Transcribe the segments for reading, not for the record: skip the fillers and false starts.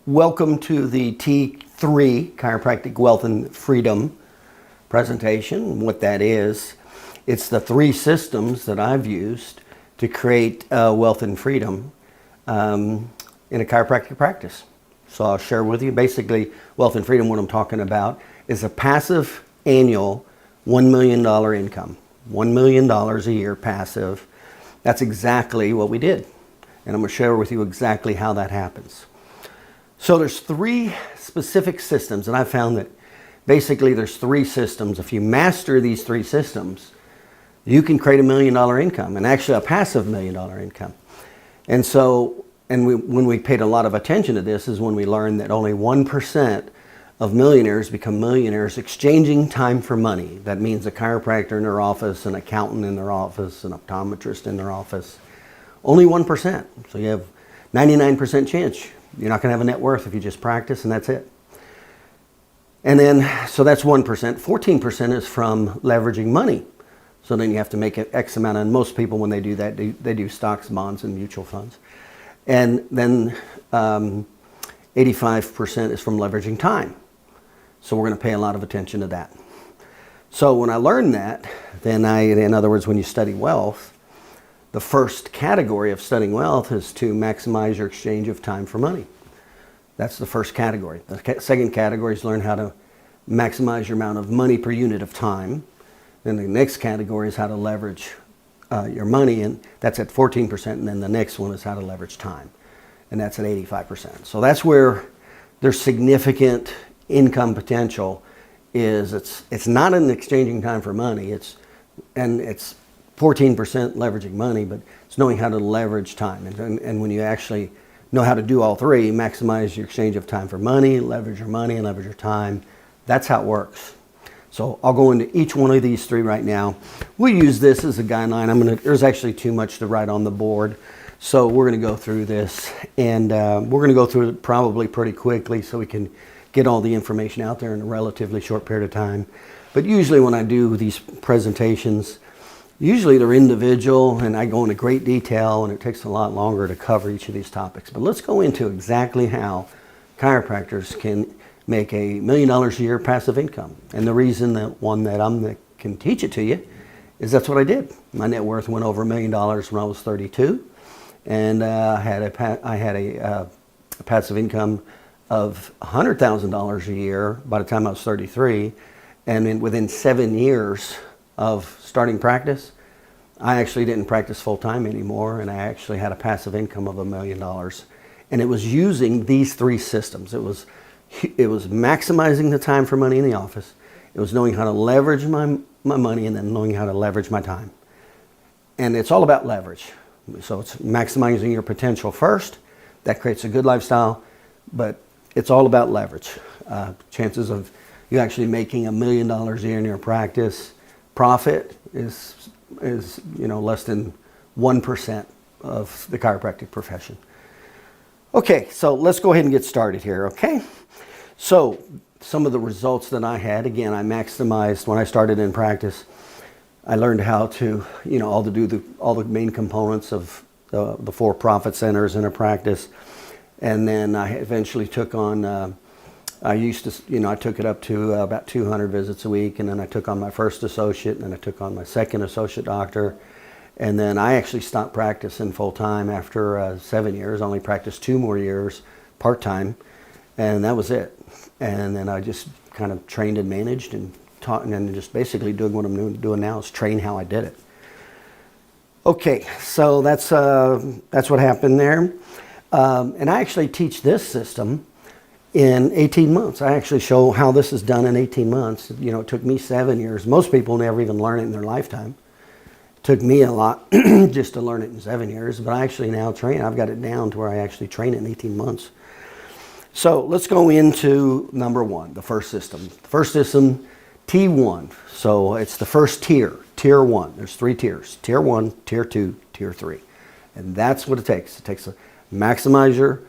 Welcome to the T3 Chiropractic Wealth and Freedom presentation. What that is, it's the three systems that I've used to create wealth and freedom in a chiropractic practice. So I'll share with you basically wealth and freedom. What I'm talking about is a passive annual $1 million income. $1 million a year passive. That's exactly what we did. And I'm going to share with you exactly how that happens. So there's three specific systems, and I found that basically there's three systems. If you master these three systems, you can create $1 million income, and actually a passive $1 million income. And so, when we paid a lot of attention to this is when we learned that only 1% of millionaires become millionaires exchanging time for money. That means a chiropractor in their office, an accountant in their office, an optometrist in their office. Only 1%. So you have 99% chance. You're not going to have a net worth if you just practice, and that's it. And then, so that's 1%. 14% is from leveraging money. So then you have to make an X amount. And most people, when they do that, they do stocks, bonds, and mutual funds. And then 85% is from leveraging time. So we're going to pay a lot of attention to that. So when I learned that, then in other words, when you study wealth, the first category of studying wealth is to maximize your exchange of time for money. That's the first category. The second category is learn how to maximize your amount of money per unit of time. Then the next category is how to leverage your money, and that's at 14%. And then the next one is how to leverage time, and that's at 85%. So that's where there's significant income potential. It's not in exchanging time for money. It's 14% leveraging money, but it's knowing how to leverage time. And when you actually know how to do all three, maximize your exchange of time for money, leverage your money, and leverage your time, that's how it works. So I'll go into each one of these three right now. We'll use this as a guideline. There's actually too much to write on the board. So we're going to go through this, and we're going to go through it probably pretty quickly so we can get all the information out there in a relatively short period of time. But usually when I do these presentations, usually they're individual, and I go into great detail, and it takes a lot longer to cover each of these topics. But let's go into exactly how chiropractors can make $1 million a year passive income. And the reason that can teach it to you is that's what I did. My net worth went over $1 million when I was 32, and I had a passive income of $100,000 a year by the time I was 33, and then within 7 years of starting practice, I actually didn't practice full-time anymore, and I actually had a passive income of $1 million. And it was using these three systems. It was maximizing the time for money in the office. It was knowing how to leverage my money, and then knowing how to leverage my time. And it's all about leverage. So it's maximizing your potential first. That creates a good lifestyle, but it's all about leverage. Chances of you actually making $1 million a year in your practice profit is less than 1% of the chiropractic profession. Okay, so let's go ahead and get started here, okay? So some of the results that I had, again, I maximized when I started in practice. I learned how to, all the main components of the four profit centers in a practice. And then I eventually took on, I took it up to about 200 visits a week, and then I took on my first associate, and then I took on my second associate doctor. And then I actually stopped practicing full-time after 7 years. I only practiced 2 more years part-time, and that was it. And then I just kind of trained and managed and taught, and then just basically doing what I'm doing now is train how I did it. Okay, so that's what happened there. And I actually teach this system in 18 months. I actually show how this is done in 18 months. It took me 7 years. Most people never even learn it in their lifetime. It took me a lot just to learn it in 7 years, but I actually now train. I've got it down to where I actually train it in 18 months. So let's go into number one, the first system. The first system, T1. So it's the first tier, tier 1. There's 3 tiers, tier 1, tier 2, tier 3. And that's what it takes. It takes a maximize your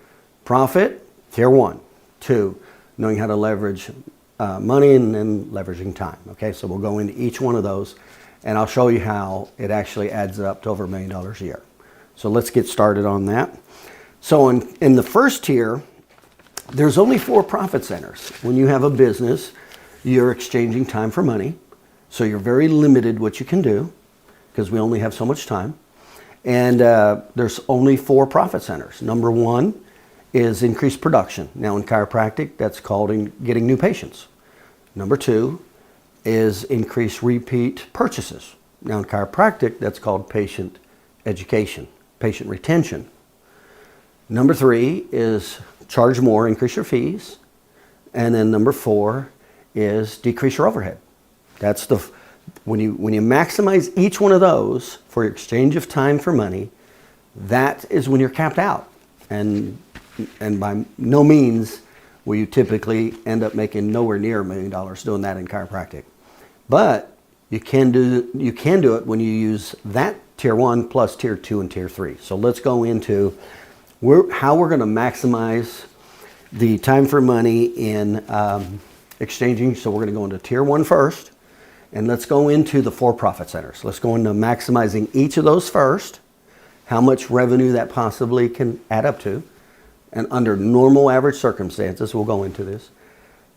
profit, tier 1. 2, knowing how to leverage money, and then leveraging time. Okay, so we'll go into each one of those, and I'll show you how it actually adds up to over $1 million a year. So let's get started on that. So in the first tier, There's only 4 profit centers. When you have a business, you're exchanging time for money. So you're very limited what you can do because we only have so much time. And there's only 4 profit centers. Number 1 is increased production. Now in chiropractic, that's called getting new patients. Number 2 is increased repeat purchases. Now in chiropractic, that's called patient education, patient retention. Number 3 is charge more, increase your fees. And then number 4 is decrease your overhead. That's when you maximize each one of those for your exchange of time for money, that is when you're capped out. And by no means will you typically end up making nowhere near $1 million doing that in chiropractic. But you can do it when you use that tier 1 plus tier 2 and tier 3. So let's go into how we're going to maximize the time for money in exchanging. So we're going to go into tier 1 first, and let's go into the 4 profit centers. Let's go into maximizing each of those first, how much revenue that possibly can add up to. And under normal average circumstances, we'll go into this.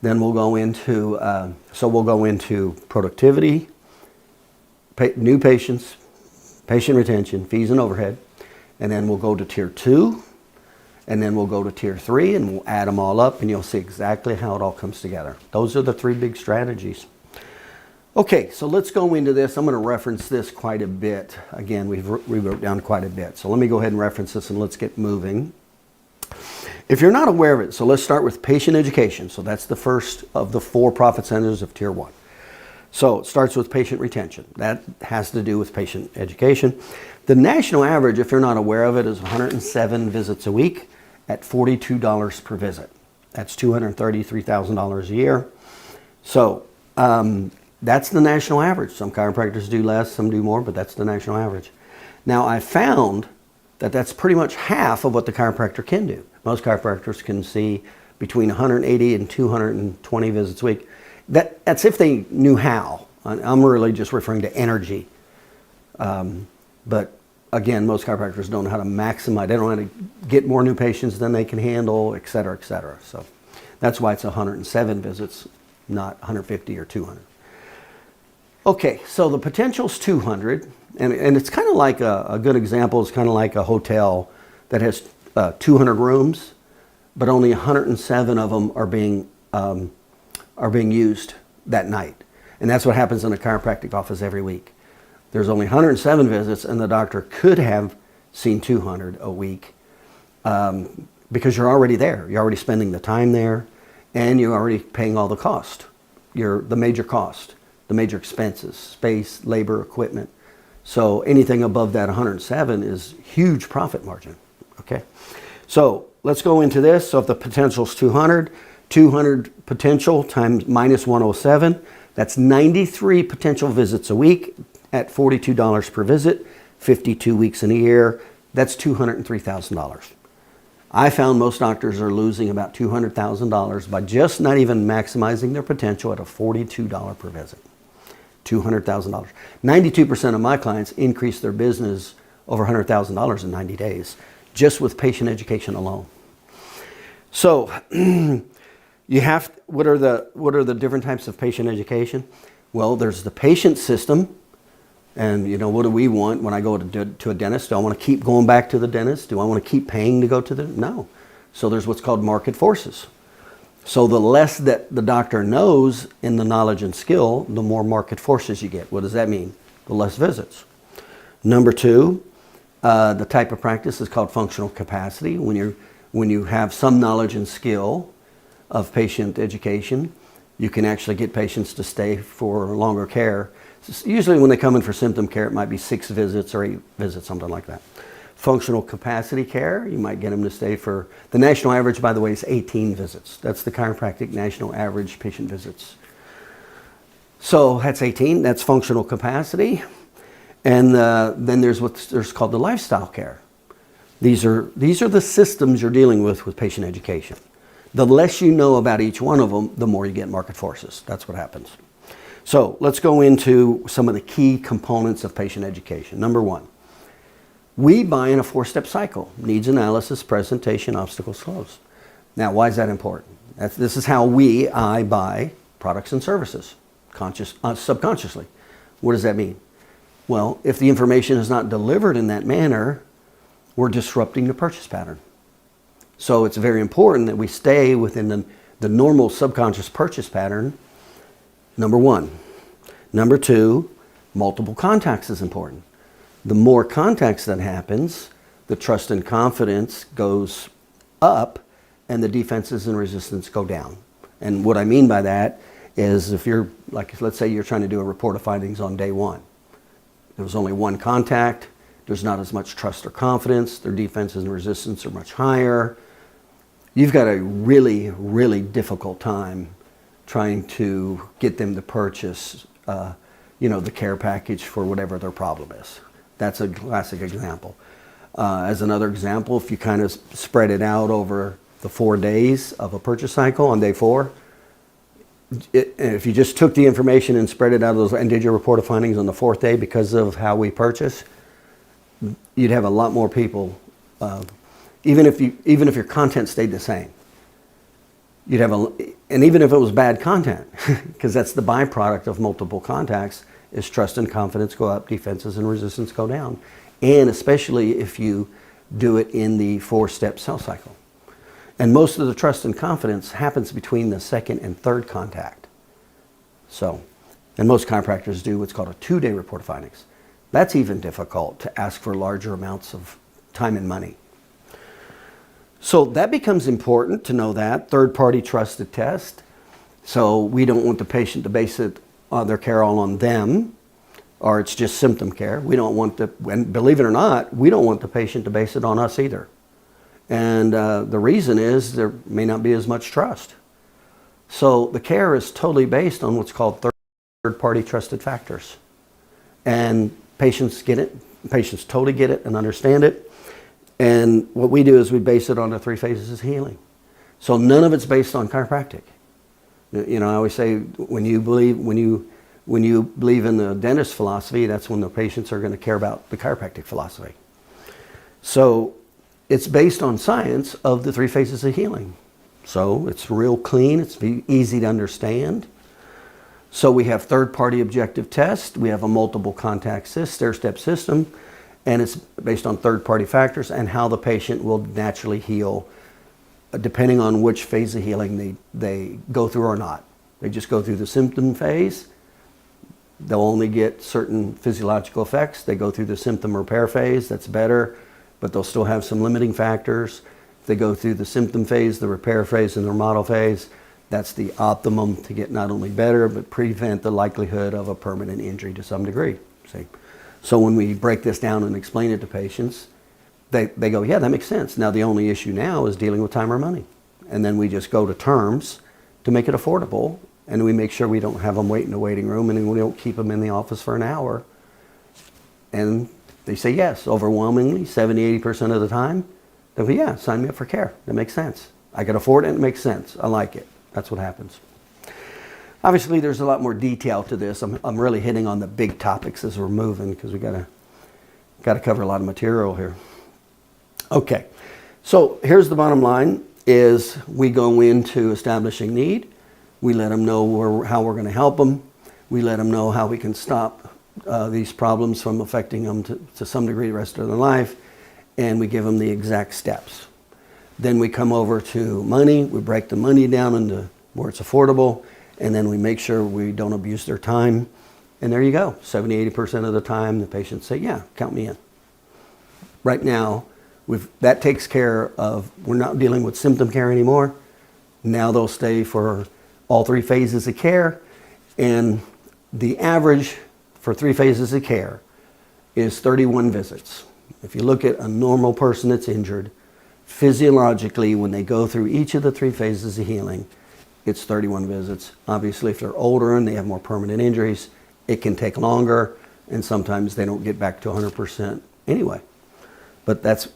Then we'll go into, productivity, new patients, patient retention, fees and overhead. And then we'll go to tier 2, and then we'll go to tier 3, and we'll add them all up, and you'll see exactly how it all comes together. Those are the 3 big strategies. Okay, so let's go into this. I'm going to reference this quite a bit. Again, we wrote down quite a bit. So let me go ahead and reference this, and let's get moving. If you're not aware of it, so let's start with patient education. So that's the first of the 4 profit centers of tier 1. So it starts with patient retention. That has to do with patient education. The national average, if you're not aware of it, is 107 visits a week at $42 per visit. That's $233,000 a year. So that's the national average. Some chiropractors do less, some do more, but that's the national average. Now I found that that's pretty much half of what the chiropractor can do. Most chiropractors can see between 180 and 220 visits a week. That's if they knew how. I'm really just referring to energy. But again, most chiropractors don't know how to maximize. They don't know how to get more new patients than they can handle, et cetera, et cetera. So that's why it's 107 visits, not 150 or 200. Okay, so the potential's 200, and it's kind of like a good example is kind of like a hotel that has 200 rooms, but only 107 of them are being used that night. And that's what happens in a chiropractic office every week. There's only 107 visits, and the doctor could have seen 200 a week because you're already there. You're already spending the time there, and you're already paying all the cost. The major cost, the major expenses, space, labor, equipment. So anything above that 107 is huge profit margin. Okay, so let's go into this. So if the potential is 200 potential times minus 107, that's 93 potential visits a week at $42 per visit, 52 weeks in a year. That's $203,000. I found most doctors are losing about $200,000 by just not even maximizing their potential at a $42 per visit. $200,000. 92% of my clients increase their business over $100,000 in 90 days, just with patient education alone. So what are the different types of patient education? Well, there's the patient system. And what do we want when I go to a dentist? Do I want to keep going back to the dentist? Do I want to keep paying to go to the No. So there's what's called market forces. So the less that the doctor knows in the knowledge and skill, the more market forces you get. What does that mean? The less visits. Number 2, the type of practice is called functional capacity. When you have some knowledge and skill of patient education, you can actually get patients to stay for longer care. Usually when they come in for symptom care, it might be 6 visits or 8 visits, something like that. Functional capacity care, you might get them to stay for, the national average, by the way, is 18 visits. That's the chiropractic national average patient visits. So that's 18, that's functional capacity. And then there's what's called the lifestyle care. These are the systems you're dealing with patient education. The less you know about each one of them, the more you get market forces. That's what happens. So let's go into some of the key components of patient education. Number 1, we buy in a 4-step cycle: needs analysis, presentation, obstacles, close. Now, why is that important? This is how I buy products and services, subconsciously. What does that mean? Well, if the information is not delivered in that manner, we're disrupting the purchase pattern. So it's very important that we stay within the normal subconscious purchase pattern, number one. Number two, multiple contacts is important. The more contacts that happens, the trust and confidence goes up and the defenses and resistance go down. And what I mean by that is if you're, like, let's say you're trying to do a report of findings on day one. There was only one contact, there's not as much trust or confidence, their defenses and resistance are much higher. You've got a really, really difficult time trying to get them to purchase the care package for whatever their problem is. That's a classic example. As another example, if you kind of spread it out over the 4 days of a purchase cycle, on day 4, if you just took the information and spread it out and did your report of findings on the 4th day because of how we purchase, you'd have a lot more people, even if your content stayed the same. You'd have and even if it was bad content, because that's the byproduct of multiple contacts, is trust and confidence go up, defenses and resistance go down. And especially if you do it in the 4-step sales cycle. And most of the trust and confidence happens between the 2nd and 3rd contact. So, and most chiropractors do what's called a 2-day report of findings. That's even difficult to ask for larger amounts of time and money. So that becomes important to know that, third-party trusted test. So we don't want the patient to base their care all on them, or it's just symptom care. We don't want and believe it or not, we don't want the patient to base it on us either. And the reason is there may not be as much trust. So the care is totally based on what's called third-party trusted factors. And patients get it, patients totally get it and understand it. And what we do is we base it on the 3 phases of healing. So none of it's based on chiropractic. I always say when you believe in the dentist philosophy, that's when the patients are going to care about the chiropractic philosophy. So it's based on science of the 3 phases of healing. So it's real clean, it's easy to understand. So we have third-party objective tests, we have a multiple contact stair-step system, and it's based on third-party factors and how the patient will naturally heal depending on which phase of healing they go through or not. They just go through the symptom phase, they'll only get certain physiological effects. They go through the symptom repair phase, that's better, but they'll still have some limiting factors. If they go through the symptom phase, the repair phase, and the remodel phase, that's the optimum to get not only better, but prevent the likelihood of a permanent injury to some degree. See? So when we break this down and explain it to patients, they go, yeah, that makes sense. Now the only issue now is dealing with time or money. And then we just go to terms to make it affordable, and we make sure we don't have them wait in the waiting room, and we don't keep them in the office for an hour. And they say yes, overwhelmingly, 70–80% of the time. They go, yeah, sign me up for care. That makes sense. I can afford it, and it makes sense. I like it. That's what happens. Obviously, there's a lot more detail to this. I'm really hitting on the big topics as we're moving because we got to cover a lot of material here. Okay, so here's the bottom line: is we go into establishing need. We let them know how we're going to help them. We let them know how we can stop these problems from affecting them to some degree the rest of their life, and we give them the exact steps. Then we come over to money. We break the money down into where it's affordable, and then we make sure we don't abuse their time. And there you go. 70–80% of the time, the patients say, yeah, count me in. Right now, that takes care of, we're not dealing with symptom care anymore. Now they'll stay for all 3 phases of care, and the average for 3 phases of care is 31 visits. If you look at a normal person that's injured, physiologically, when they go through each of the 3 phases of healing, it's 31 visits. Obviously, if they're older and they have more permanent injuries, it can take longer, and sometimes they don't get back to 100% anyway. But that's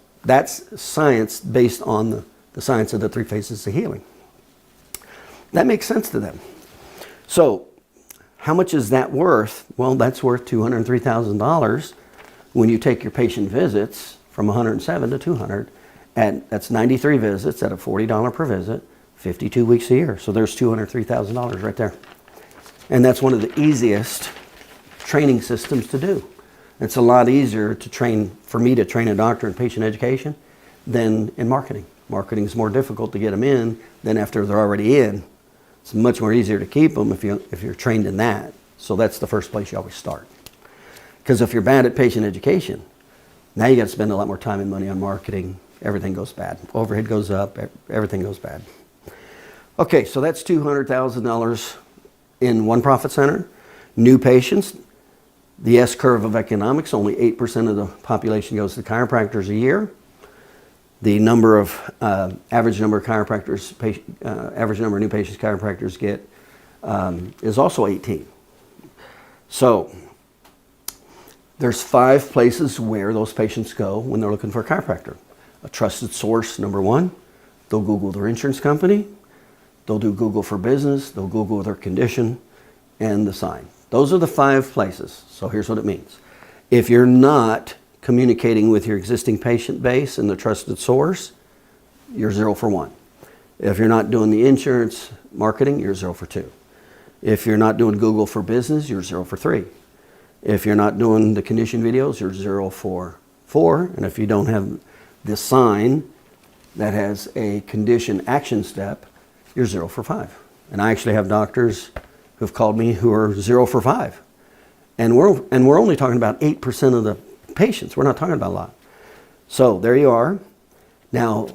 science based on the science of the 3 phases of healing. That makes sense to them. So how much is that worth? Well, that's worth $203,000 when you take your patient visits from 107 to 200 That's 93 visits at a $40 per visit, 52 weeks a year. So there's $203,000 right there. And that's one of the easiest training systems to do. It's a lot easier to train, for me to train a doctor in patient education than in marketing. Marketing is more difficult to get them in than after they're already in. It's much more easier to keep them if you're trained in that. So that's the first place you always start. Because if you're bad at patient education, now you got to spend a lot more time and money on marketing. Everything goes bad. Overhead goes up. Everything goes bad. Okay, so that's $200,000 in one profit center. New patients, the S curve of economics, only 8% of the population goes to chiropractors a year. The number of average number of chiropractors, average number of new patients chiropractors get is also 18. So there's 5 places where those patients go when they're looking for a chiropractor. A trusted source, number one. They'll Google their insurance company. They'll do Google for business. They'll Google their condition and the sign. Those are the 5 places. So here's what it means. If you're not communicating with your existing patient base and the trusted source, you're 0 for 1. If you're not doing the insurance marketing, you're 0 for 2. If you're not doing Google for business, you're 0 for 3. If you're not doing the condition videos, you're 0 for 4. And if you don't have this sign that has a condition action step, you're 0 for 5. And I actually have doctors who've called me who are 0 for 5. And we're only talking about 8% of the patients. We're not talking about a lot. So there you are. Now,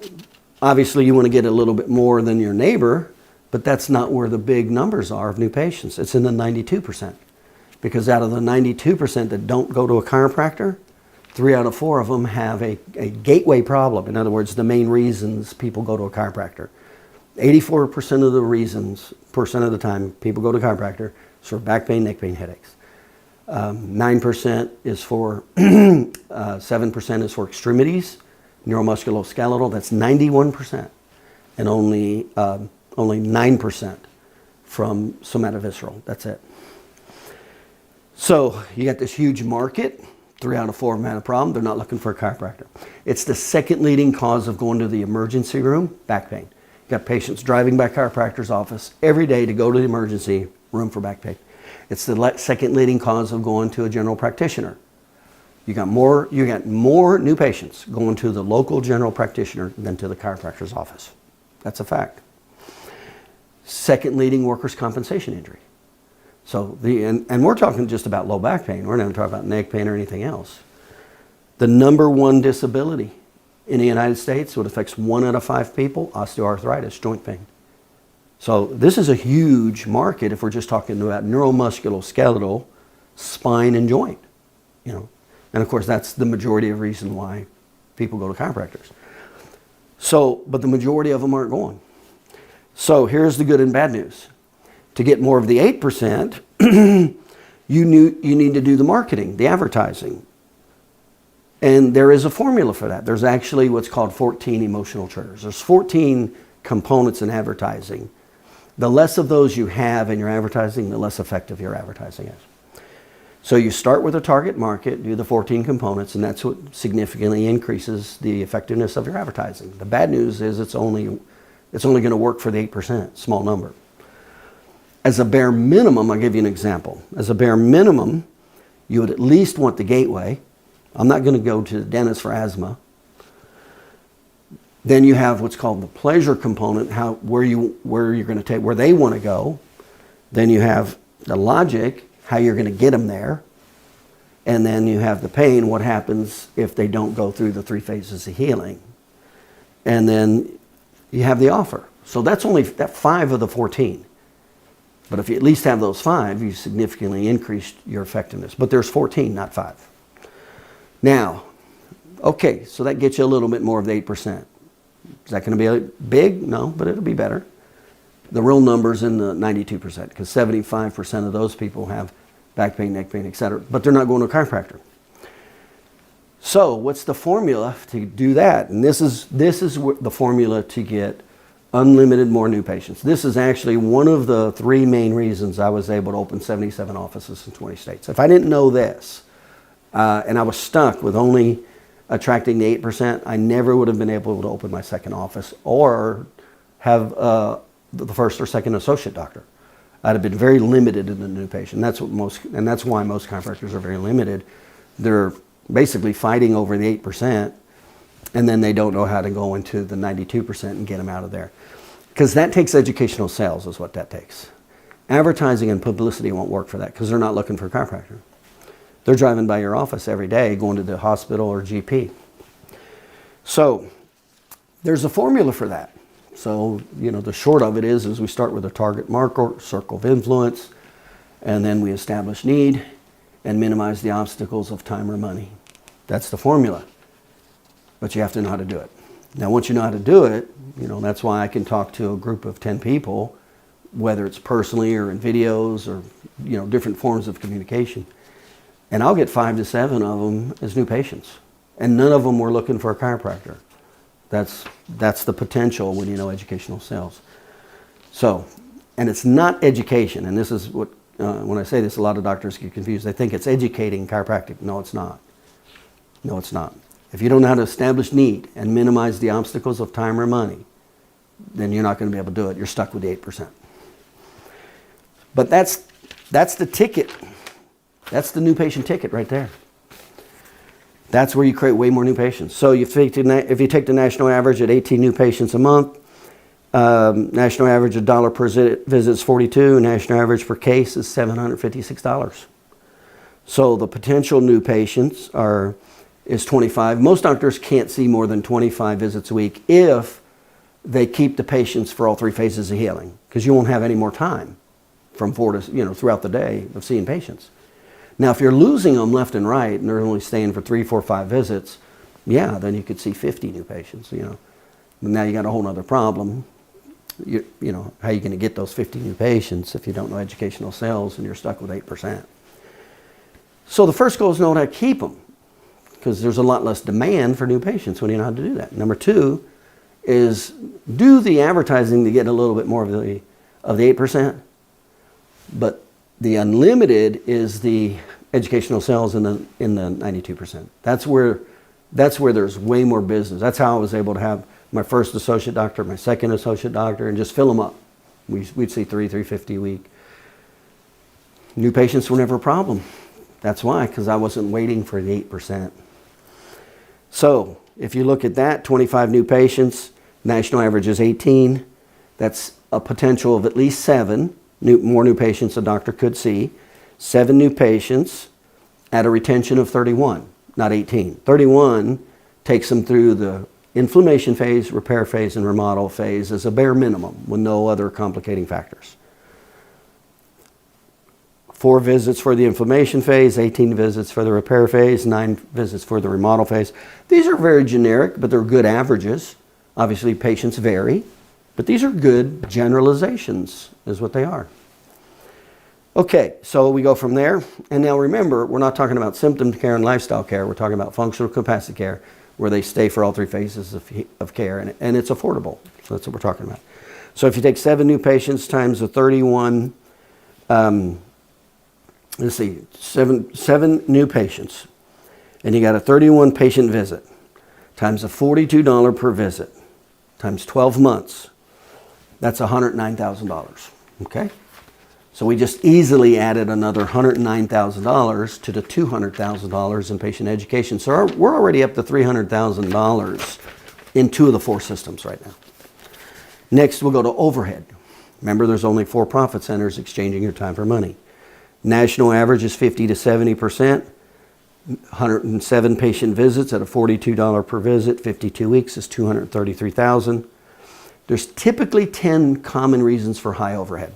obviously you want to get a little bit more than your neighbor, but that's not where the big numbers are of new patients. It's in the 92%. Because out of the 92% that don't go to a chiropractor, 3 out of 4 of them have a gateway problem. In other words, the main reasons people go to a chiropractor. 84% of the reasons, percent of the time people go to a chiropractor is for back pain, neck pain, headaches. 9% is for, 7% is for extremities, neuromusculoskeletal, that's 91%. And only 9% from somatovisceral, that's it. So you got this huge market, 3 out of 4 of them had a problem, they're not looking for a chiropractor. It's the second leading cause of going to the emergency room, back pain. You got patients driving by chiropractor's office every day to go to the emergency room for back pain. It's the second leading cause of going to a general practitioner. You got more new patients going to the local general practitioner than to the chiropractor's office. That's a fact. Second leading workers' compensation injury. So and we're talking just about low back pain. We're not talking about neck pain or anything else. The number 1 disability in the United States, what affects 1 out of 5 people, osteoarthritis, joint pain. So this is a huge market if we're just talking about neuromusculoskeletal, spine, and joint. You know, and of course that's the majority of reason why people go to chiropractors. So, but the majority of them aren't going. So here's the good and bad news. To get more of the 8%, you need to do the marketing, the advertising. And there is a formula for that. There's actually what's called 14 emotional triggers. There's 14 components in advertising. The less of those you have in your advertising, the less effective your advertising is. So you start with a target market, do the 14 components, and that's what significantly increases the effectiveness of your advertising. The bad news is it's only going to work for the 8%, small number. As a bare minimum, I'll give you an example. As a bare minimum, you would at least want the gateway. I'm not going to go to the dentist for asthma. Then you have what's called the pleasure component, where you're going to take, where they want to go. Then you have the logic, how you're going to get them there. And then you have the pain, what happens if they don't go through the 3 phases of healing. And then you have the offer. So that's only 5 of the 14. But if you at least have those 5, you significantly increased your effectiveness. But there's 14, not 5. Now, okay, so that gets you a little bit more of the 8%. Is that going to be big? No, but it'll be better. The real number's in the 92%, because 75% of those people have back pain, neck pain, etc. But they're not going to a chiropractor. So what's the formula to do that? And this is the formula to get unlimited more new patients. This is actually one of the 3 main reasons I was able to open 77 offices in 20 states. If I didn't know this, and I was stuck with only attracting the 8%, I never would have been able to open my second office or have the first or second associate doctor. I'd have been very limited in the new patient. That's why most chiropractors are very limited. They're basically fighting over the 8%, and then they don't know how to go into the 92% and get them out of there. Because that takes educational sales is what that takes. Advertising and publicity won't work for that because they're not looking for a chiropractor. They're driving by your office every day, going to the hospital or GP. So there's a formula for that. So, the short of it is we start with a target marker, circle of influence, and then we establish need and minimize the obstacles of time or money. That's the formula. But you have to know how to do it. Now, once you know how to do it, that's why I can talk to a group of 10 people, whether it's personally or in videos or, different forms of communication. And I'll get 5 to 7 of them as new patients. And none of them were looking for a chiropractor. That's the potential when you know educational sales. So, and it's not education. And this is what, when I say this, a lot of doctors get confused. They think it's educating chiropractic. No, it's not. No, it's not. If you don't know how to establish need and minimize the obstacles of time or money, then you're not going to be able to do it. You're stuck with the 8%. But that's the ticket. That's the new patient ticket right there. That's where you create way more new patients. So if you take the national average at 18 new patients a month, national average $1 per visit is $42, national average per case is $756. So the potential new patients is 25. Most doctors can't see more than 25 visits a week if they keep the patients for all 3 phases of healing, because you won't have any more time from 4 to, throughout the day of seeing patients. Now, if you're losing them left and right and they're only staying for 3, 4, 5 visits, yeah, then you could see 50 new patients, But now you got a whole other problem. How are you going to get those 50 new patients if you don't know educational sales and you're stuck with 8%? So the first goal is know how to keep them, because there's a lot less demand for new patients when you know how to do that. Number 2 is do the advertising to get a little bit more of the 8%, but the unlimited is the educational sales in the 92%. That's where there's way more business. That's how I was able to have my first associate doctor, my second associate doctor, and just fill them up. We'd see 350 a week. New patients were never a problem. That's why, because I wasn't waiting for the 8%. So if you look at that, 25 new patients, national average is 18. That's a potential of at least 7. More new patients a doctor could see. 7 new patients at a retention of 31, not 18. 31 takes them through the inflammation phase, repair phase, and remodel phase as a bare minimum with no other complicating factors. 4 visits for the inflammation phase, 18 visits for the repair phase, 9 visits for the remodel phase. These are very generic, but they're good averages. Obviously, patients vary. But these are good generalizations, is what they are. Okay, so we go from there. And now remember, we're not talking about symptom care and lifestyle care. We're talking about functional capacity care, where they stay for all 3 phases of care. And it's affordable. So that's what we're talking about. So if you take 7 new patients times the 31, let's see, 7 new patients, and you got a 31 patient visit times a $42 per visit times 12 months. That's $109,000, okay? So we just easily added another $109,000 to the $200,000 in patient education. So we're already up to $300,000 in 2 of the 4 systems right now. Next, we'll go to overhead. Remember, there's only 4 profit centers exchanging your time for money. National average is 50 to 70%. 107 patient visits at a $42 per visit, 52 weeks is $233,000. There's typically 10 common reasons for high overhead.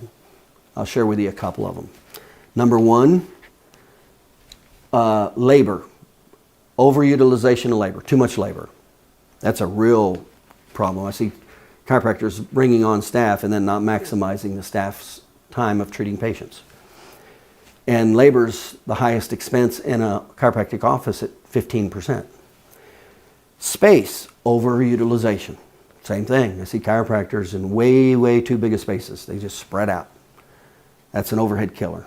I'll share with you a couple of them. Number 1, labor. Overutilization of labor, too much labor. That's a real problem. I see chiropractors bringing on staff and then not maximizing the staff's time of treating patients. And labor's the highest expense in a chiropractic office at 15%. Space, overutilization. Same thing. I see chiropractors in way, way too big of spaces. They just spread out. That's an overhead killer.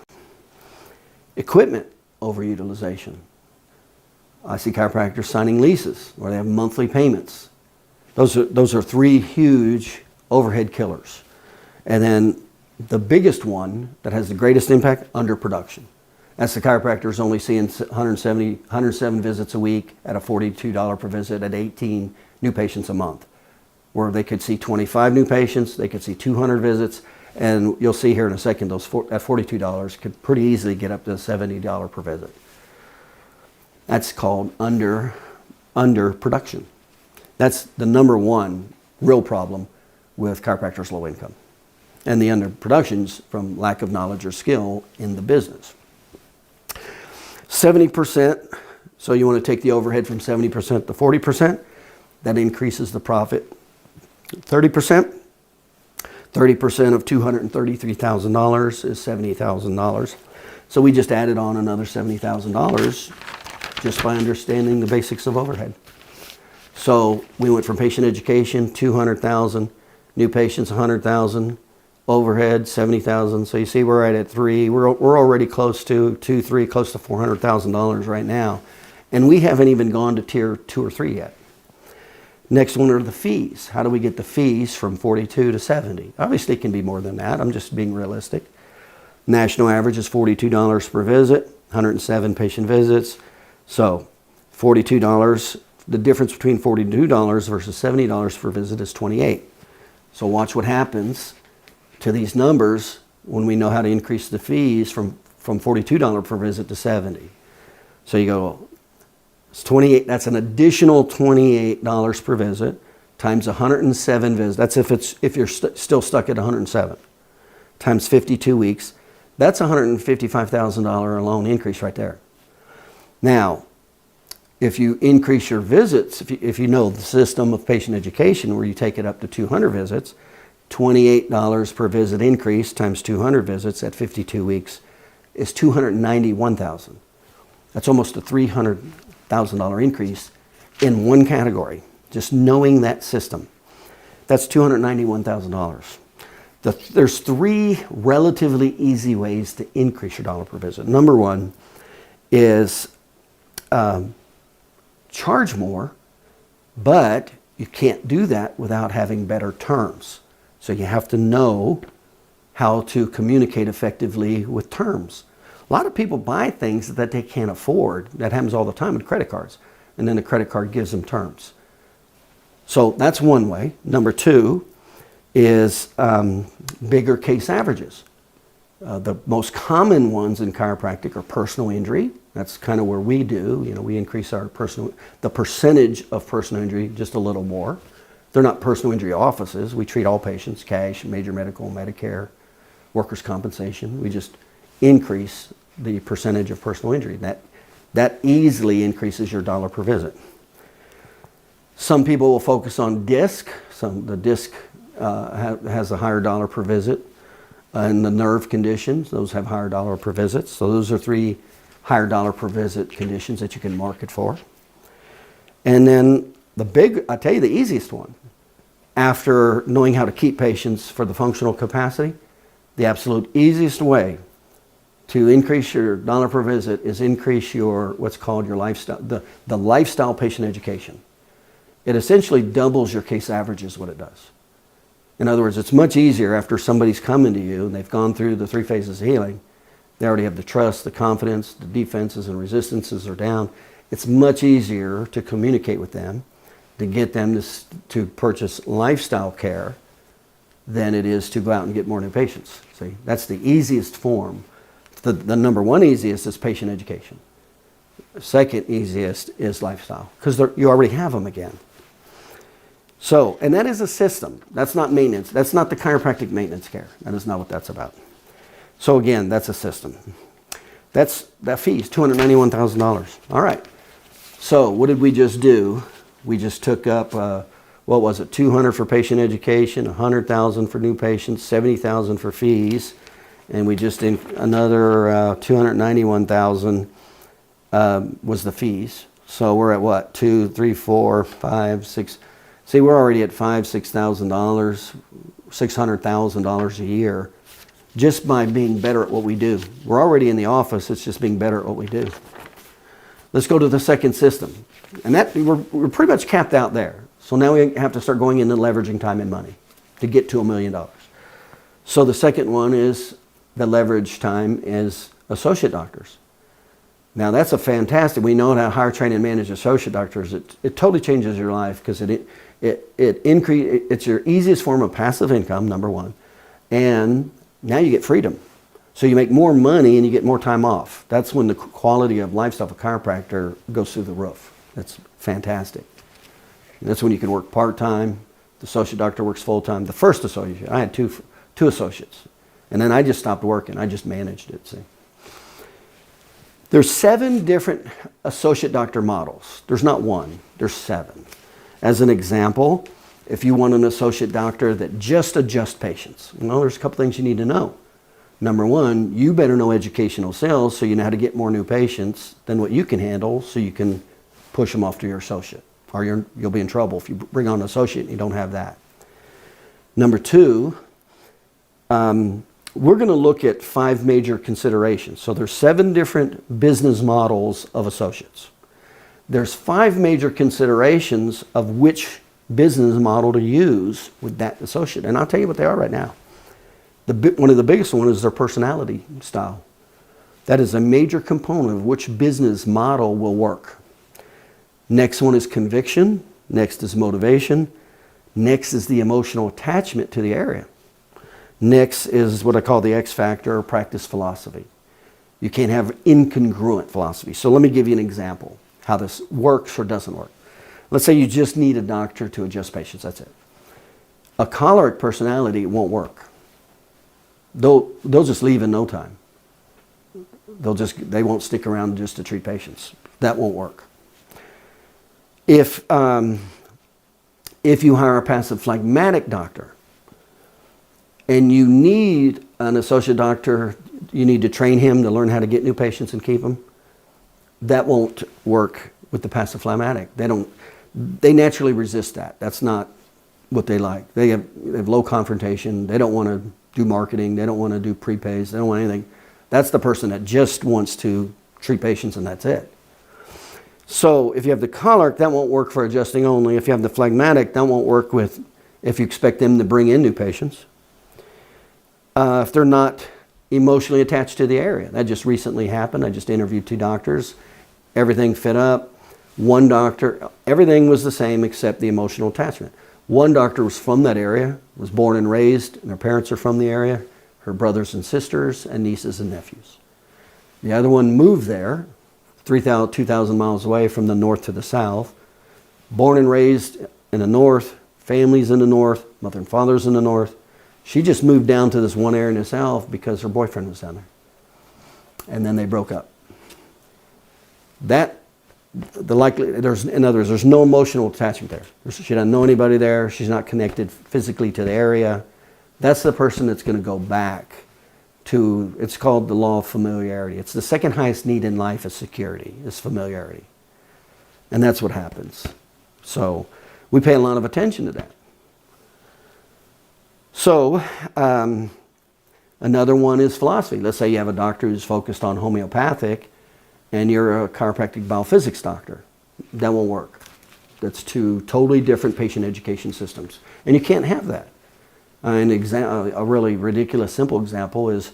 Equipment overutilization. I see chiropractors signing leases where they have monthly payments. Those are three huge overhead killers. And then the biggest one that has the greatest impact, underproduction. That's the chiropractors only seeing 107 visits a week at a $42 per visit at 18 new patients a month. Where they could see 25 new patients, they could see 200 visits, and you'll see here in a second, at $42 could pretty easily get up to $70 per visit. That's called underproduction. That's the number one real problem with chiropractors low income. And the underproduction's from lack of knowledge or skill in the business. 70%, so you want to take the overhead from 70% to 40%, that increases the profit 30%. 30% of $233,000 is $70,000. So we just added on another $70,000 just by understanding the basics of overhead. So we went from patient education, $200,000, new patients, $100,000, overhead, $70,000. So you see we're right at three. We're already close to close to $400,000 right now. And we haven't even gone to tier 2 or 3 yet. Next one are the fees. How do we get the fees from 42 to 70? Obviously it can be more than that. I'm just being realistic. National average is $42 per visit, 107 patient visits. So $42, the difference between $42 versus $70 per visit is $28. So watch what happens to these numbers when we know how to increase the fees from $42 per visit to $70. So you go, it's 28, that's an additional $28 per visit times 107 visits. That's if you're still stuck at 107 times 52 weeks. That's $155,000 alone increase right there. Now, if you increase your visits, if you know the system of patient education where you take it up to 200 visits, $28 per visit increase times 200 visits at 52 weeks is $291,000. That's almost a $300,000 increase in one category, just knowing that system. That's $291,000. There's 3 relatively easy ways to increase your dollar per visit. Number one is charge more, but you can't do that without having better terms. So you have to know how to communicate effectively with terms. A lot of people buy things that they can't afford. That happens all the time with credit cards. And then the credit card gives them terms. So that's one way. Number 2 is bigger case averages. The most common ones in chiropractic are personal injury. That's kind of where we do. We increase the percentage of personal injury just a little more. They're not personal injury offices. We treat all patients, cash, major medical, Medicare, workers' compensation. We just increase the percentage of personal injury. That easily increases your dollar per visit. Some people will focus on disc. The disc has a higher dollar per visit. And the nerve conditions, those have higher dollar per visit. So those are 3 higher dollar per visit conditions that you can market for. And then I'll tell you the easiest one. After knowing how to keep patients for the functional capacity, the absolute easiest way to increase your dollar per visit is increase what's called your lifestyle, the lifestyle patient education. It essentially doubles your case average is what it does. In other words, it's much easier after somebody's coming to you and they've gone through the 3 phases of healing. They already have the trust, the confidence, the defenses and resistances are down. It's much easier to communicate with them, to get them to purchase lifestyle care than it is to go out and get more new patients. See, that's the easiest form. The number 1 easiest is patient education. The second easiest is lifestyle because you already have them again. So, and that is a system. That's not maintenance. That's not the chiropractic maintenance care. That is not what that's about. So again, that's a system. That fee is $291,000. All right. So what did we just do? We just took up, what was it, $200 for patient education, $100,000 for new patients, $70,000 for fees, and we just another $291,000 was the fees. So we're at what? 2, 3, 4, 5, 6. See, we're already at $6,000, $600,000 a year just by being better at what we do. We're already in the office. It's just being better at what we do. Let's go to the second system. And that we're pretty much capped out there. So now we have to start going into leveraging time and money to get to $1 million. So the second one is the leverage time is associate doctors. Now that's a fantastic, we know how to hire, train, and manage associate doctors. It totally changes your life because it's your easiest form of passive income, number one. And now you get freedom. So you make more money and you get more time off. That's when the quality of lifestyle of a chiropractor goes through the roof. That's fantastic. And that's when you can work part-time. The associate doctor works full-time. The first associate, I had two associates. And then I just stopped working. I just managed it, see. There's 7 different associate doctor models. There's not one, there's 7. As an example, if you want an associate doctor that just adjusts patients, there's a couple things you need to know. Number one, you better know educational sales so you know how to get more new patients than what you can handle so you can push them off to your associate. Or you'll be in trouble if you bring on an associate and you don't have that. Number two, we're going to look at 5 major considerations. So there's 7 different business models of associates. There's 5 major considerations of which business model to use with that associate. And I'll tell you what they are right now. One of the biggest ones is their personality style. That is a major component of which business model will work. Next one is conviction. Next is motivation. Next is the emotional attachment to the area. Next is what I call the X factor or practice philosophy. You can't have incongruent philosophy. So let me give you an example how this works or doesn't work. Let's say you just need a doctor to adjust patients. That's it. A choleric personality won't work. They'll just leave in no time. They won't stick around just to treat patients. That won't work. If you hire a passive phlegmatic doctor and you need an associate doctor, you need to train him to learn how to get new patients and keep them, that won't work with the passive phlegmatic. They naturally resist that. That's not what they like. They have low confrontation. They don't want to do marketing. They don't want to do prepays. They don't want anything. That's the person that just wants to treat patients and that's it. So if you have the choleric, that won't work for adjusting only. If you have the phlegmatic, that won't work if you expect them to bring in new patients. If they're not emotionally attached to the area. That just recently happened. I just interviewed 2 doctors. Everything fit up. One doctor, everything was the same except the emotional attachment. One doctor was from that area, was born and raised, and her parents are from the area, her brothers and sisters, and nieces and nephews. The other one moved there, 2,000 miles away from the north to the south, born and raised in the north, families in the north, mother and father's in the north. She just moved down to this one area in the south because her boyfriend was down there. And then they broke up. In other words, there's no emotional attachment there. She doesn't know anybody there. She's not connected physically to the area. That's the person that's going to go back to, it's called the law of familiarity. It's the second highest need in life is security, is familiarity. And that's what happens. So we pay a lot of attention to that. So another one is philosophy. Let's say you have a doctor who's focused on homeopathic and you're a chiropractic biophysics doctor. That won't work. That's 2 totally different patient education systems. And you can't have that. A really ridiculous simple example is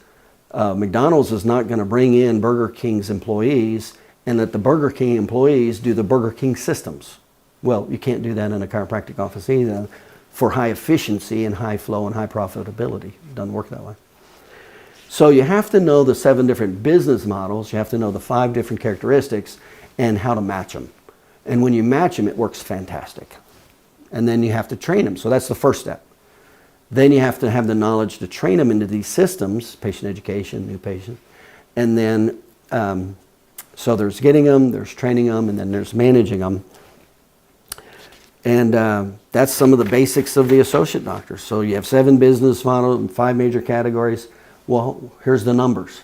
McDonald's is not going to bring in Burger King's employees and let the Burger King employees do the Burger King systems. Well, you can't do that in a chiropractic office either for high efficiency and high flow and high profitability. It doesn't work that way. So you have to know the 7 different business models. You have to know the 5 different characteristics and how to match them. And when you match them, it works fantastic. And then you have to train them. So that's the first step. Then you have to have the knowledge to train them into these systems, patient education, new patient. And then, so there's getting them, there's training them, and then there's managing them. And that's some of the basics of the associate doctor. So you have 7 business models and 5 major categories. Well, here's the numbers.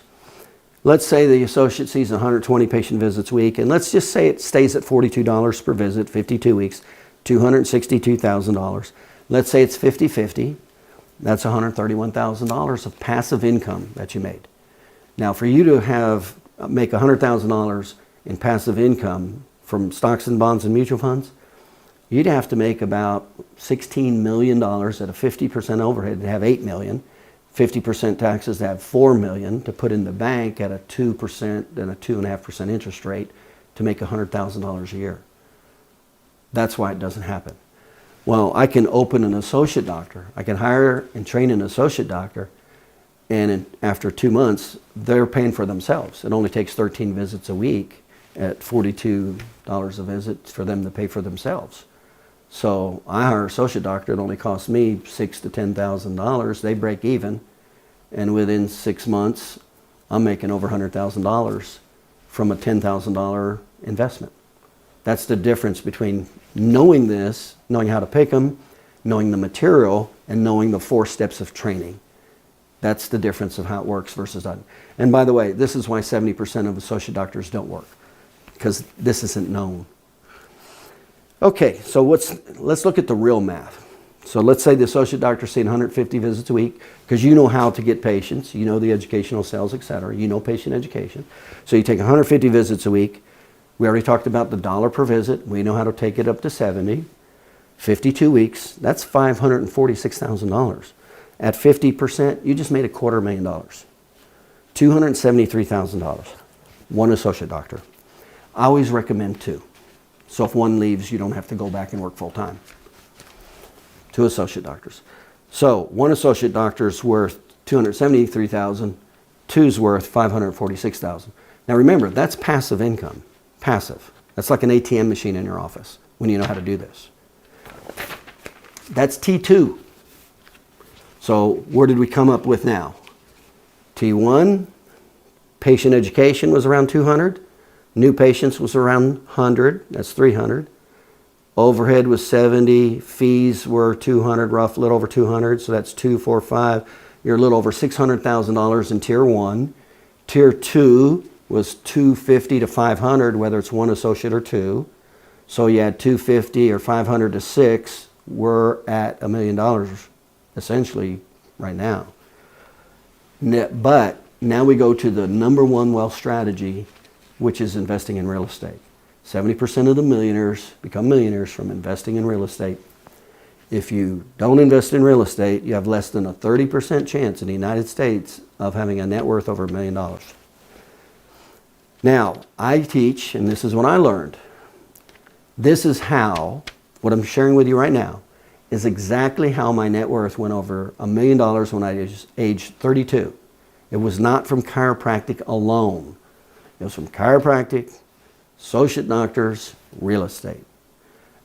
Let's say the associate sees 120 patient visits a week, and let's just say it stays at $42 per visit, 52 weeks, $262,000. Let's say it's 50-50. That's $131,000 of passive income that you made. Now, for you to make $100,000 in passive income from stocks and bonds and mutual funds, you'd have to make about $16 million at a 50% overhead to have $8 million, 50% taxes to have $4 million, to put in the bank at a 2% and a 2.5% interest rate to make $100,000 a year. That's why it doesn't happen. Well, I can open an associate doctor. I can hire and train an associate doctor, and after 2 months, they're paying for themselves. It only takes 13 visits a week at $42 a visit for them to pay for themselves. So I hire an associate doctor. It only costs me $6,000 to $10,000. They break even, and within 6 months, I'm making over $100,000 from a $10,000 investment. That's the difference between knowing this, knowing how to pick them, knowing the material, and knowing the 4 steps of training. That's the difference of how it works versus done. And by the way, this is why 70% of associate doctors don't work, because this isn't known. Okay, so let's look at the real math. So let's say the associate doctor's seeing 150 visits a week, because you know how to get patients, you know the educational sales, etc. You know patient education. So you take 150 visits a week. We already talked about the dollar per visit. We know how to take it up to 70. 52 weeks, that's $546,000. At 50%, you just made $250,000. $273,000. One associate doctor. I always recommend 2. So if one leaves, you don't have to go back and work full time. 2 associate doctors. So one associate doctor is worth $273,000. 2's worth $546,000. Now remember, that's passive income. Passive. That's like an ATM machine in your office when you know how to do this. That's T2. So where did we come up with now? T1, patient education was around 200. New patients was around 100. That's 300. Overhead was 70. Fees were 200, rough, a little over 200. So that's 2, 4, 5. You're a little over $600,000 in Tier 1. Tier 2 was 250 to 500, whether it's 1 associate or 2. So you add 250 or 500 to 6. We're at $1 million essentially right now. But now we go to the number 1 wealth strategy, which is investing in real estate. 70% of the millionaires become millionaires from investing in real estate. If you don't invest in real estate, you have less than a 30% chance in the United States of having a net worth over $1 million. Now, I teach, and this is what I learned. This is how, what I'm sharing with you right now, is exactly how my net worth went over $1 million when I was age 32. It was not from chiropractic alone. It was from chiropractic, associate doctors, real estate.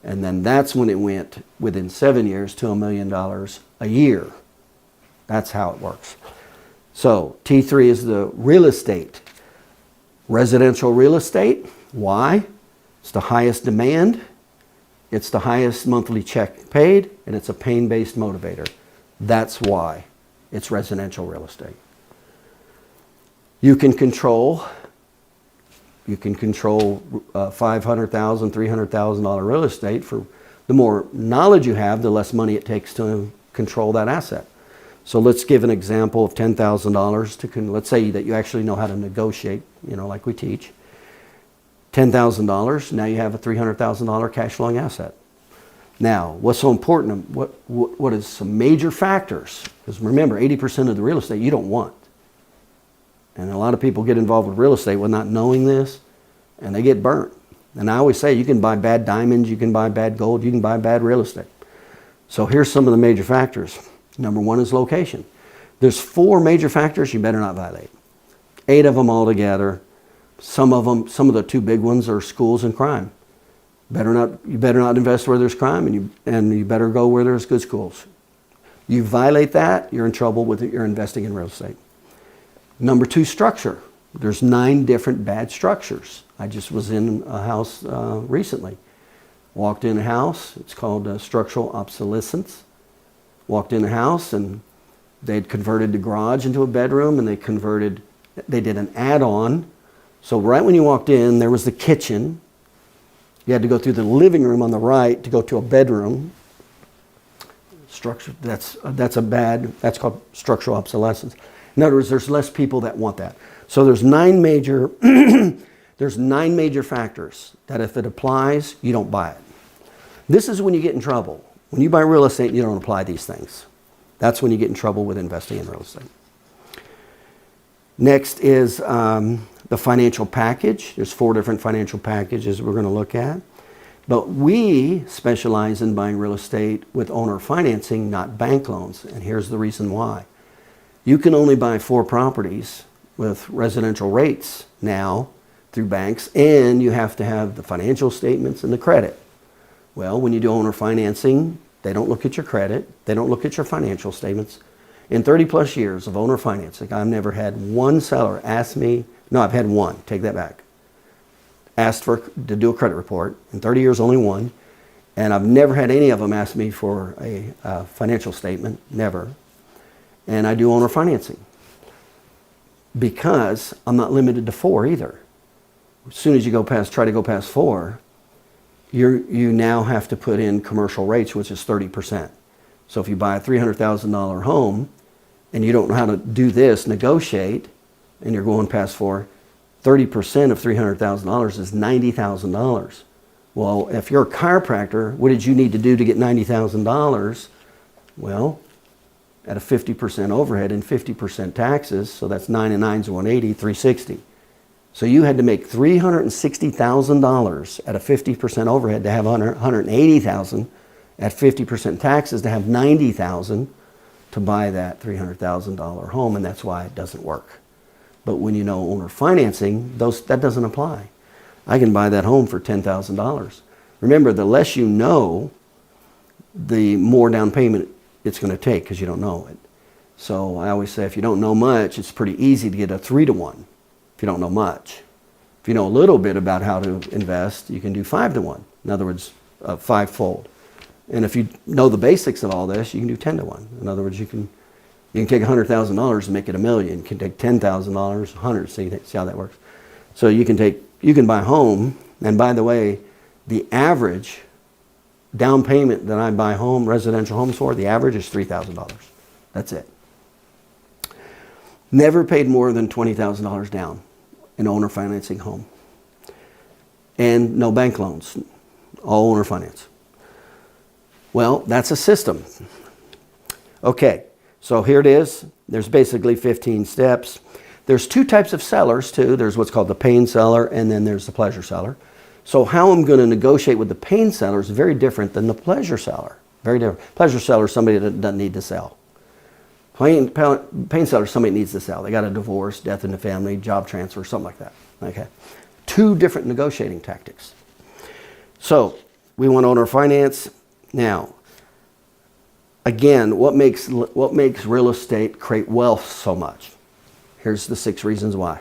And then that's when it went, within 7 years, to $1 million a year. That's how it works. So T3 is the real estate. Residential real estate. Why? It's the highest demand. It's the highest monthly check paid, and it's a pain-based motivator. That's why it's residential real estate. You can control $500,000, $300,000 real estate. For the more knowledge you have, the less money it takes to control that asset. So let's give an example of $10,000 let's say that you actually know how to negotiate, like we teach. $10,000, now you have a $300,000 cash flowing asset. Now, what's so important, what is some major factors? Because remember, 80% of the real estate you don't want. And a lot of people get involved with real estate with not knowing this, and they get burnt. And I always say, you can buy bad diamonds, you can buy bad gold, you can buy bad real estate. So here's some of the major factors. Number 1 is location. There's 4 major factors you better not violate. 8 of them altogether. Some of the 2 big ones are schools and crime. You better not invest where there's crime, and you better go where there's good schools. You violate that, you're in trouble with it, you're investing in real estate. Number 2, structure. There's 9 different bad structures. I just was in a house recently. Walked in a house, it's called structural obsolescence. Walked in a house and they'd converted the garage into a bedroom, and they did an add-on. So right when you walked in, there was the kitchen. You had to go through the living room on the right to go to a bedroom. Structure, that's called structural obsolescence. In other words, there's less people that want that. So there's 9 major There's 9 major factors that if it applies, you don't buy it. This is when you get in trouble. When you buy real estate and you don't apply these things. That's when you get in trouble with investing in real estate. Next is the financial package. There's 4 different financial packages we're going to look at. But we specialize in buying real estate with owner financing, not bank loans. And here's the reason why. You can only buy 4 properties with residential rates now through banks, and you have to have the financial statements and the credit. Well, when you do owner financing, they don't look at your credit. They don't look at your financial statements. In 30 plus years of owner financing, I've never had one seller ask me, no, I've had one, take that back, asked to do a credit report. In 30 years, only one. And I've never had any of them ask me for a financial statement, never. And I do owner financing because I'm not limited to 4 either. As soon as you try to go past 4, you now have to put in commercial rates, which is 30%. So if you buy a $300,000 home and you don't know how to do this, negotiate, and you're going past 4, 30% of $300,000 is $90,000. Well, if you're a chiropractor, what did you need to do to get $90,000? Well, at a 50% overhead and 50% taxes, so that's 9 and 9's 180, 360. So you had to make $360,000 at a 50% overhead to have $180,000 at 50% taxes to have $90,000 to buy that $300,000 home, and that's why it doesn't work. But when you know owner financing, that doesn't apply. I can buy that home for $10,000. Remember, the less you know, the more down payment it's going to take because you don't know it. So I always say if you don't know much, it's pretty easy to get a 3-to-1 if you don't know much. If you know a little bit about how to invest, you can do 5-to-1. In other words, 5-fold. And if you know the basics of all this, you can do 10-to-1. In other words, you can take $100,000 and make it $1 million. You can take $10,000, 100. See how that works. So you can buy a home, and by the way, the average down payment that I buy residential homes for, the average is $3,000. That's it. Never paid more than $20,000 down in owner financing home. And no bank loans, all owner finance. Well, that's a system. Okay, so here it is. There's basically 15 steps. There's 2 types of sellers too. There's what's called the pain seller, and then there's the pleasure seller. So how I'm going to negotiate with the pain seller is very different than the pleasure seller. Very different. Pleasure seller is somebody that doesn't need to sell. Pain seller is somebody that needs to sell. They got a divorce, death in the family, job transfer, something like that. Okay. 2 different negotiating tactics. So we want owner finance. Now, again, what makes real estate create wealth so much? Here's the 6 reasons why.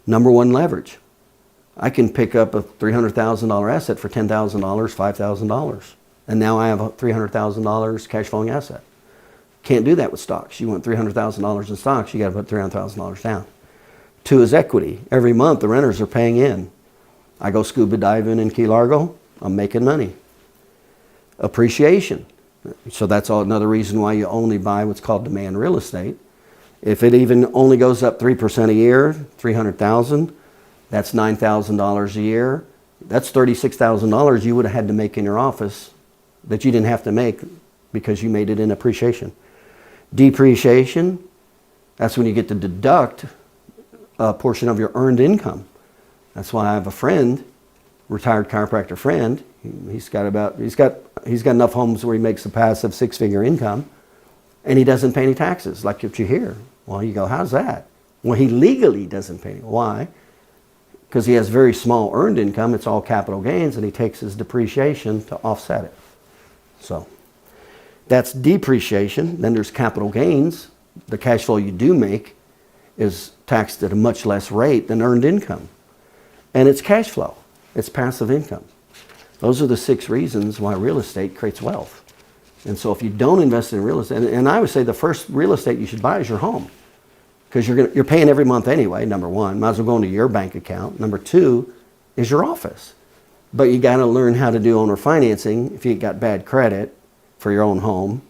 Number 1, leverage. I can pick up a $300,000 asset for $10,000, $5,000. And now I have a $300,000 cash flowing asset. Can't do that with stocks. You want $300,000 in stocks, you got to put $300,000 down. 2 is equity. Every month the renters are paying in. I go scuba diving in Key Largo, I'm making money. Appreciation. So that's another reason why you only buy what's called demand real estate. If it even only goes up 3% a year, $300,000, that's $9,000 a year. That's $36,000 you would have had to make in your office that you didn't have to make because you made it in appreciation. Depreciation, that's when you get to deduct a portion of your earned income. That's why I have a friend, retired chiropractor friend. He's got enough homes where he makes a passive 6-figure income, and he doesn't pay any taxes, like what you hear. Well, you go, how's that? Well, he legally doesn't pay any. Why? Because he has very small earned income. It's all capital gains, and he takes his depreciation to offset it. So that's depreciation. Then there's capital gains. The cash flow you do make is taxed at a much less rate than earned income. And it's cash flow. It's passive income. Those are the 6 reasons why real estate creates wealth. And so if you don't invest in real estate, and I would say the first real estate you should buy is your home. Because you're paying every month anyway, number 1. Might as well go into your bank account. Number 2 is your office. But you got to learn how to do owner financing if you got bad credit for your own home.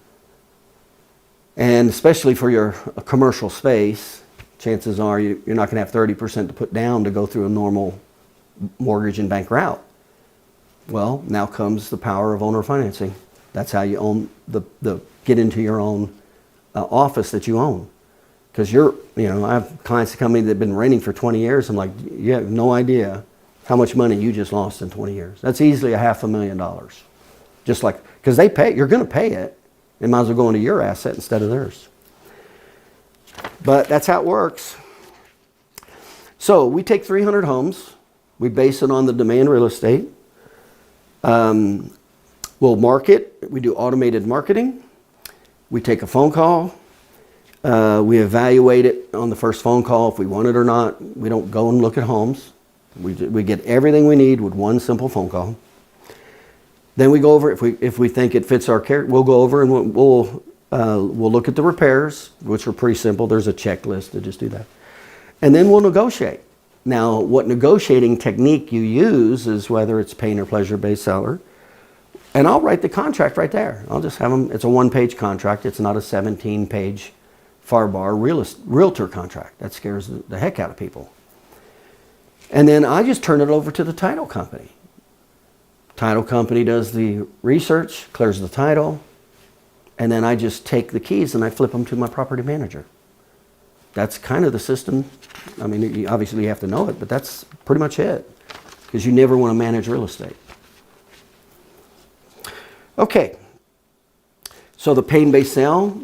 And especially for your commercial space, chances are you're not going to have 30% to put down to go through a normal mortgage and bank route. Well, now comes the power of owner financing. That's how you own get into your own office that you own. Because I have clients that come in that have been renting for 20 years. I'm like, you have no idea how much money you just lost in 20 years. That's easily $500,000. Just like, because they pay, you're going to pay it. It might as well go into your asset instead of theirs. But that's how it works. So we take 300 homes. We base it on the demand real estate. We'll market. We do automated marketing. We take a phone call. We evaluate it on the first phone call if we want it or not. We don't go and look at homes. We get everything we need with one simple phone call. Then we go over, if we think it fits our character, we'll go over and we'll look at the repairs, which are pretty simple. There's a checklist to just do that. And then we'll negotiate. Now, what negotiating technique you use is whether it's pain or pleasure-based seller. And I'll write the contract right there. I'll just have them, it's a one-page contract. It's not a 17-page FAR realtor contract. That scares the heck out of people. And then I just turn it over to the title company. Title company does the research, clears the title, and then I just take the keys and I flip them to my property manager. That's kind of the system. I mean, obviously you have to know it, but that's pretty much it. Because you never want to manage real estate. Okay. So the pain-based sale,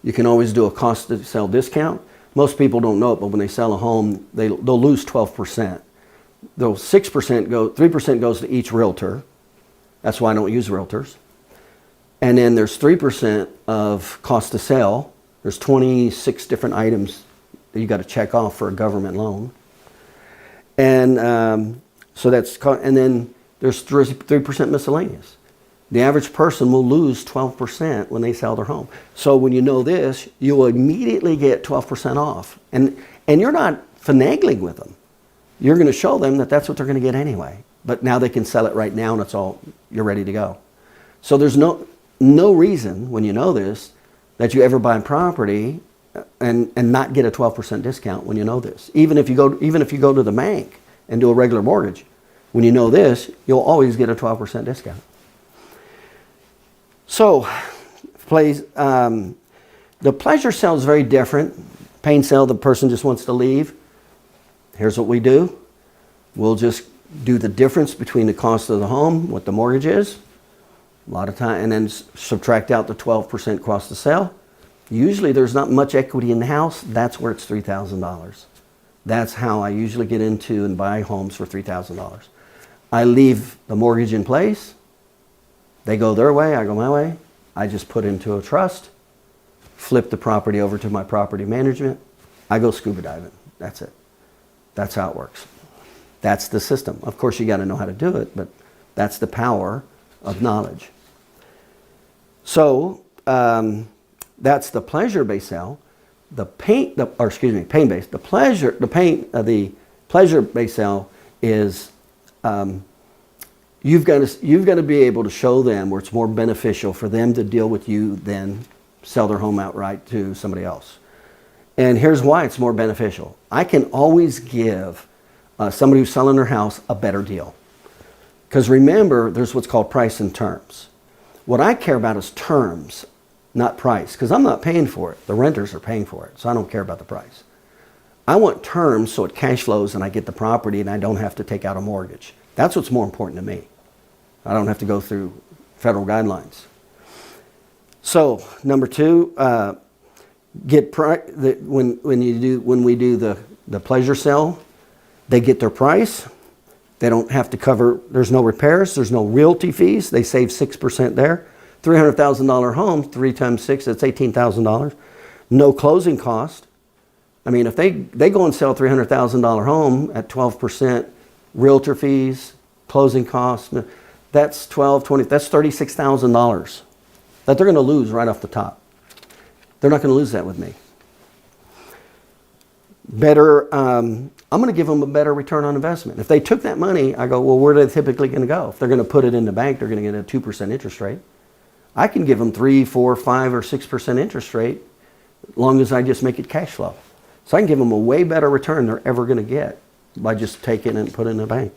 you can always do a cost to sell discount. Most people don't know it, but when they sell a home, they'll lose 12%. Though 3% goes to each realtor. That's why I don't use realtors. And then there's 3% of cost to sell. There's 26 different items that you got to check off for a government loan. And and then there's 3% miscellaneous. The average person will lose 12% when they sell their home. So when you know this, you will immediately get 12% off. And you're not finagling with them. You're going to show them that that's what they're going to get anyway. But now they can sell it right now and it's all, you're ready to go. So there's no reason, when you know this, that you ever buy property and not get a 12% discount when you know this. Even if you go to the bank and do a regular mortgage, when you know this, you'll always get a 12% discount. So, the pleasure sale is very different. Pain sale, the person just wants to leave. Here's what we do. We'll just do the difference between the cost of the home, what the mortgage is, a lot of time, and then subtract out the 12% cost to sell. Usually there's not much equity in the house. That's where it's $3,000. That's how I usually get into and buy homes for $3,000. I leave the mortgage in place. They go their way, I go my way. I just put into a trust, flip the property over to my property management. I go scuba diving. That's it. That's how it works. That's the system. Of course, you got to know how to do it, but that's the power of knowledge. So that's the pleasure-based sale. The pain-based. The pleasure-based sale is you've got to be able to show them where it's more beneficial for them to deal with you than sell their home outright to somebody else. And here's why it's more beneficial. I can always give somebody who's selling their house a better deal. Because remember, there's what's called price and terms. What I care about is terms, not price, because I'm not paying for it. The renters are paying for it, so I don't care about the price. I want terms so it cash flows and I get the property and I don't have to take out a mortgage. That's what's more important to me. I don't have to go through federal guidelines. So, number two, when we do the pleasure sale, they get their price. They don't have to cover, there's no repairs, there's no realty fees. They save 6% there. $300,000 home, 3 times 6, that's $18,000. No closing cost. I mean, if they go and sell a $300,000 home at 12%, realtor fees, closing costs, that's that's $36,000 that they're going to lose right off the top. They're not going to lose that with me. I'm going to give them a better return on investment. If they took that money, I go, well, where are they typically going to go? If they're going to put it in the bank, they're going to get a 2% interest rate. I can give them 3, 4, 5, or 6% interest rate as long as I just make it cash flow. So I can give them a way better return they're ever going to get by just taking it and putting it in the bank.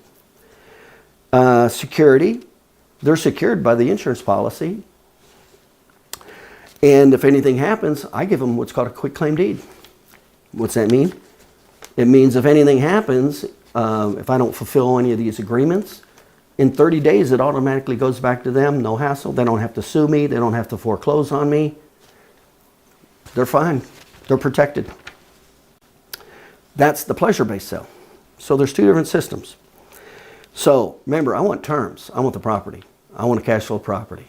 Security, they're secured by the insurance policy. And if anything happens, I give them what's called a quick claim deed. What's that mean? It means if anything happens, if I don't fulfill any of these agreements, in 30 days it automatically goes back to them, no hassle. They don't have to sue me, they don't have to foreclose on me. They're fine, they're protected. That's the pleasure-based sale. So there's two different systems. So remember, I want terms, I want the property, I want a cash flow property.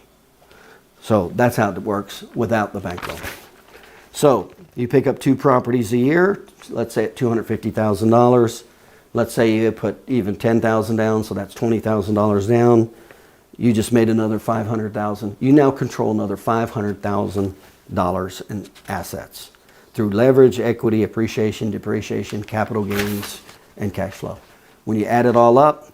So that's how it works without the bank loan. So you pick up 2 properties a year, let's say at $250,000. Let's say you put even $10,000 down, so that's $20,000 down. You just made another $500,000. You now control another $500,000 in assets through leverage, equity, appreciation, depreciation, capital gains, and cash flow. When you add it all up,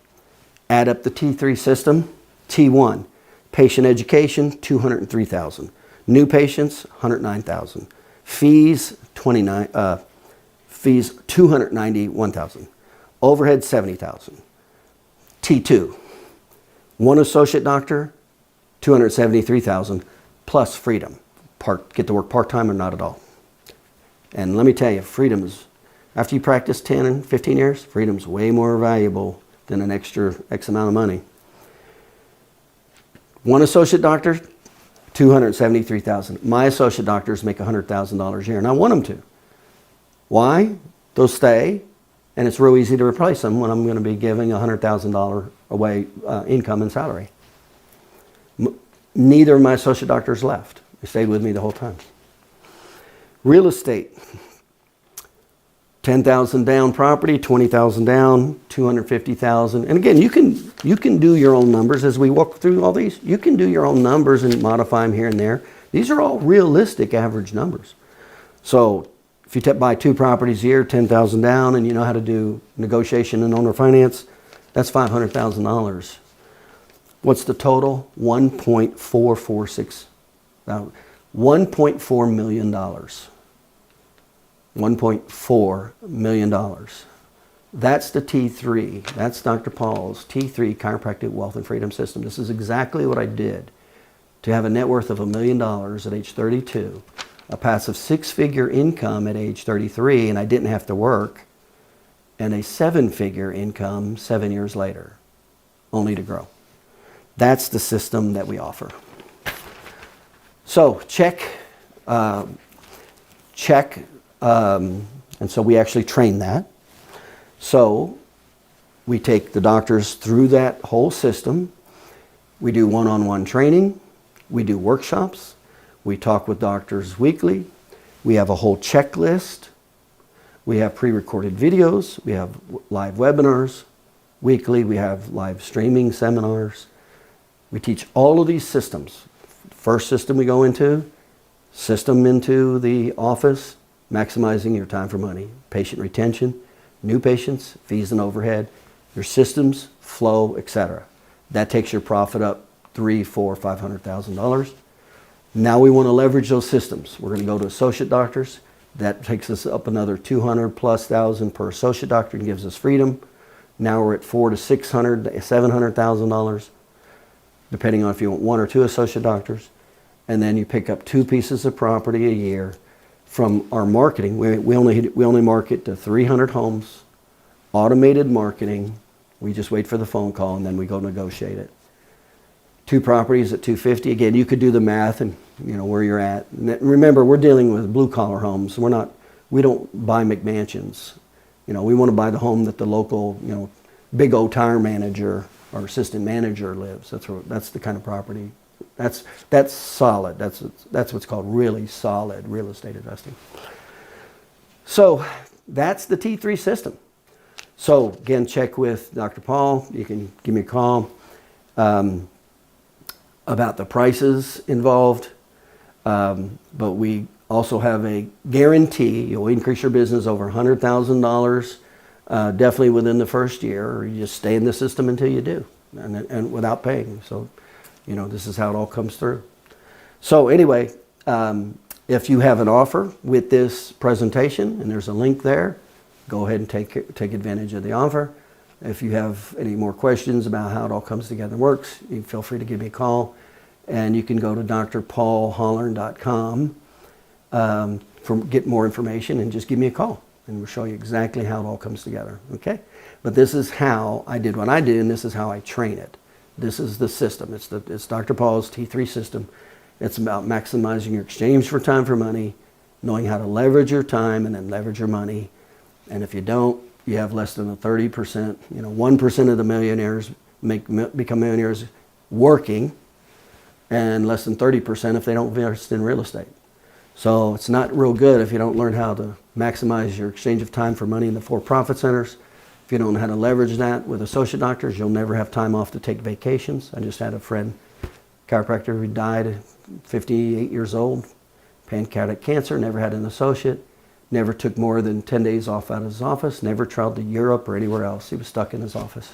add up the T3 system. T1, patient education, $203,000. New patients, $109,000. Fees, $291,000. Overhead, $70,000. T2, 1 associate doctor, $273,000 plus freedom. Get to work part-time or not at all. And let me tell you, freedom is, after you practice 10 and 15 years, freedom's way more valuable than an extra X amount of money. 1 associate doctor, $273,000. My associate doctors make $100,000 a year, and I want them to. Why? They'll stay, and it's real easy to replace them when I'm going to be giving $100,000 away income and salary. Neither of my associate doctors left. They stayed with me the whole time. Real estate, $10,000 down property, $20,000 down, $250,000. And again, you can do your own numbers as we walk through all these. You can do your own numbers and modify them here and there. These are all realistic average numbers. So if you buy 2 properties a year, $10,000 down, and you know how to do negotiation and owner finance, that's $500,000. What's the total? $1.4 million. $1.4 million. That's the T3. That's Dr. Paul's T3 Chiropractic Wealth and Freedom System. This is exactly what I did to have a net worth of $1 million at age 32, a passive 6-figure income at age 33, and I didn't have to work, and a 7-figure income 7 years later, only to grow. That's the system that we offer. So and so we actually train that. So we take the doctors through that whole system. We do one-on-one training. We do workshops. We talk with doctors weekly. We have a whole checklist. We have pre-recorded videos. We have live webinars. Weekly, we have live streaming seminars. We teach all of these systems. First system we go into, system into the office, maximizing your time for money, patient retention, new patients, fees and overhead, your systems, flow, etc. That takes your profit up $300,000, $400,000, $500,000. Now we want to leverage those systems. We're going to go to associate doctors. That takes us up another $200,000+ per associate doctor and gives us freedom. Now we're at $400,000 to $600,000, $700,000, depending on if you want 1 or 2 associate doctors. And then you pick up 2 pieces of property a year from our marketing. We only market to 300 homes, automated marketing. We just wait for the phone call and then we go negotiate it. 2 properties at $250,000. Again, you could do the math and you know where you're at. And remember, we're dealing with blue collar homes. We don't buy McMansions. You know, we want to buy the home that the local, you know, big old tire manager or assistant manager lives. That's the kind of property. That's solid. That's what's called really solid real estate investing. So that's the T3 system. So again, check with Dr. Paul. You can give me a call about the prices involved. But we also have a guarantee. You'll increase your business over $100,000 definitely within the first year, or you just stay in the system until you do, and without paying. So, you know, this is how it all comes through. So anyway, if you have an offer with this presentation, and there's a link there, go ahead and take advantage of the offer. If you have any more questions about how it all comes together and works, you feel free to give me a call. And you can go to drpaulhollern.com get more information, and just give me a call. And we'll show you exactly how it all comes together, okay? But this is how I did what I do, and this is how I train it. This is the system. It's Dr. Paul's T3 system. It's about maximizing your exchange for time for money, knowing how to leverage your time and then leverage your money. And if you don't, you have less than a 30%. 1% of the millionaires become millionaires working, and less than 30% if they don't invest in real estate. So it's not real good if you don't learn how to maximize your exchange of time for money in the for-profit centers. If you don't know how to leverage that with associate doctors, you'll never have time off to take vacations. I just had a friend, chiropractor, who died at 58 years old, pancreatic cancer, never had an associate, never took more than 10 days off out of his office, never traveled to Europe or anywhere else. He was stuck in his office.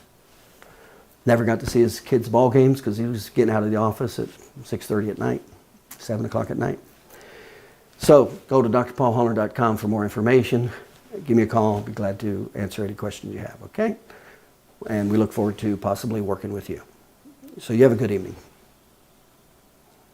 Never got to see his kids' ball games because he was getting out of the office at 6:30 at night, 7 o'clock at night. So go to drpaulhollern.com for more information. Give me a call. I'll be glad to answer any questions you have, okay? And we look forward to possibly working with you. So you have a good evening.